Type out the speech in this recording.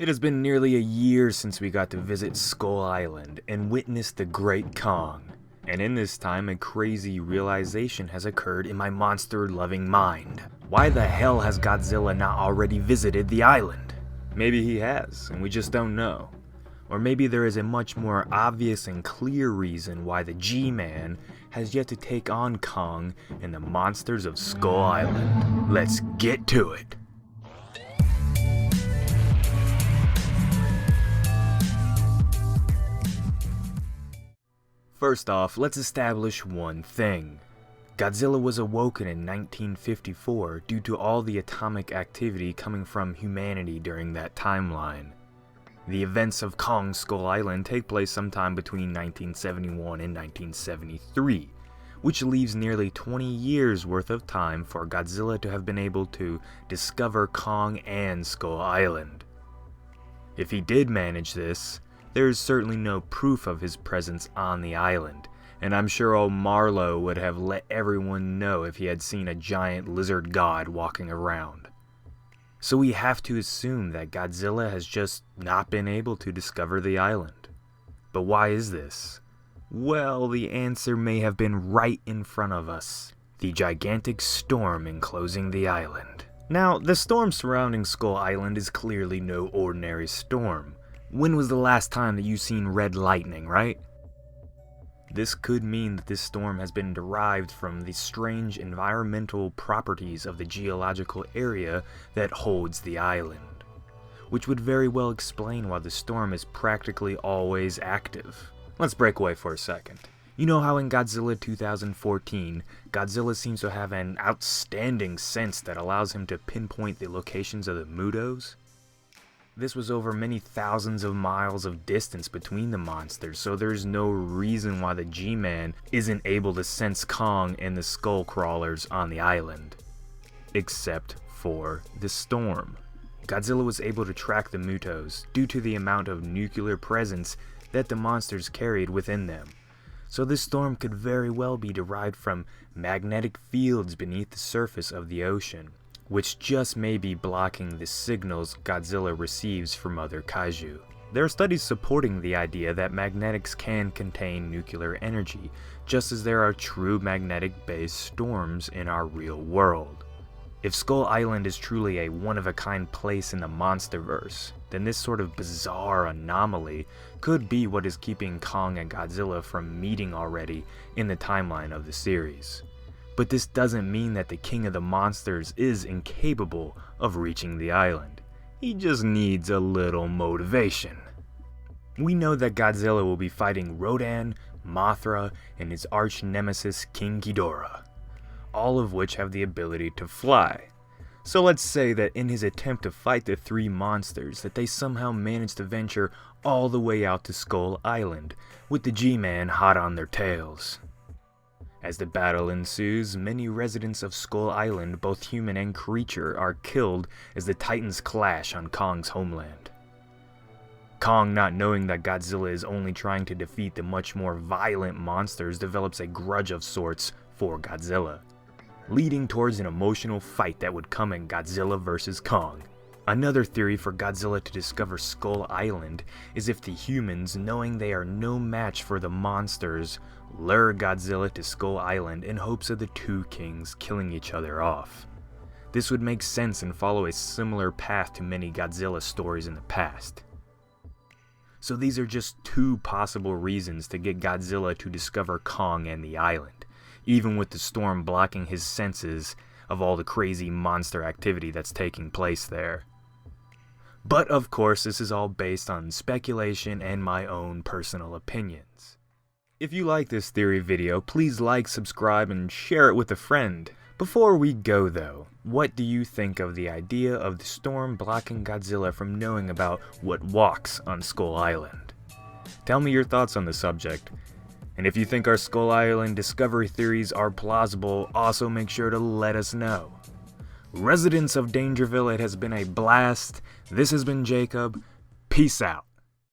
It has been nearly a year since we got to visit Skull Island and witness the Great Kong, and in this time a crazy realization has occurred in my monster-loving mind. Why the hell has Godzilla not already visited the island? Maybe he has, and we just don't know. Or maybe there is a much more obvious and clear reason why the G-Man has yet to take on Kong and the monsters of Skull Island. Let's get to it! First off, let's establish one thing. Godzilla was awoken in 1954 due to all the atomic activity coming from humanity during that timeline. The events of Kong Skull Island take place sometime between 1971 and 1973, which leaves nearly 20 years worth of time for Godzilla to have been able to discover Kong and Skull Island. If he did manage this, there is certainly no proof of his presence on the island, and I'm sure old Marlowe would have let everyone know if he had seen a giant lizard god walking around. So we have to assume that Godzilla has just not been able to discover the island. But why is this? Well, the answer may have been right in front of us. The gigantic storm enclosing the island. Now, the storm surrounding Skull Island is clearly no ordinary storm. When was the last time that you seen red lightning, right? This could mean that this storm has been derived from the strange environmental properties of the geological area that holds the island, which would very well explain why the storm is practically always active. Let's break away for a second. You know how in Godzilla 2014, Godzilla seems to have an outstanding sense that allows him to pinpoint the locations of the Mutos? This was over many thousands of miles of distance between the monsters, so there's no reason why the G-Man isn't able to sense Kong and the skull crawlers on the island. Except for the storm. Godzilla was able to track the Mutos due to the amount of nuclear presence that the monsters carried within them. So this storm could very well be derived from magnetic fields beneath the surface of the ocean, which just may be blocking the signals Godzilla receives from other kaiju. There are studies supporting the idea that magnetics can contain nuclear energy, just as there are true magnetic-based storms in our real world. If Skull Island is truly a one-of-a-kind place in the MonsterVerse, then this sort of bizarre anomaly could be what is keeping Kong and Godzilla from meeting already in the timeline of the series. But this doesn't mean that the king of the monsters is incapable of reaching the island. He just needs a little motivation. We know that Godzilla will be fighting Rodan, Mothra, and his arch nemesis King Ghidorah, all of which have the ability to fly. So let's say that in his attempt to fight the three monsters, that they somehow manage to venture all the way out to Skull Island, with the G-Man hot on their tails. As the battle ensues, many residents of Skull Island, both human and creature, are killed as the Titans clash on Kong's homeland. Kong, not knowing that Godzilla is only trying to defeat the much more violent monsters, develops a grudge of sorts for Godzilla, leading towards an emotional fight that would come in Godzilla vs. Kong. Another theory for Godzilla to discover Skull Island is if the humans, knowing they are no match for the monsters, lure Godzilla to Skull Island in hopes of the two kings killing each other off. This would make sense and follow a similar path to many Godzilla stories in the past. So these are just two possible reasons to get Godzilla to discover Kong and the island, even with the storm blocking his senses of all the crazy monster activity that's taking place there. But of course, this is all based on speculation and my own personal opinions. If you like this theory video, please like, subscribe, and share it with a friend. Before we go though, what do you think of the idea of the storm blocking Godzilla from knowing about what walks on Skull Island? Tell me your thoughts on the subject. And if you think our Skull Island discovery theories are plausible, also make sure to let us know. Residents of DangerVille, it has been a blast. This has been Jacob. Peace out.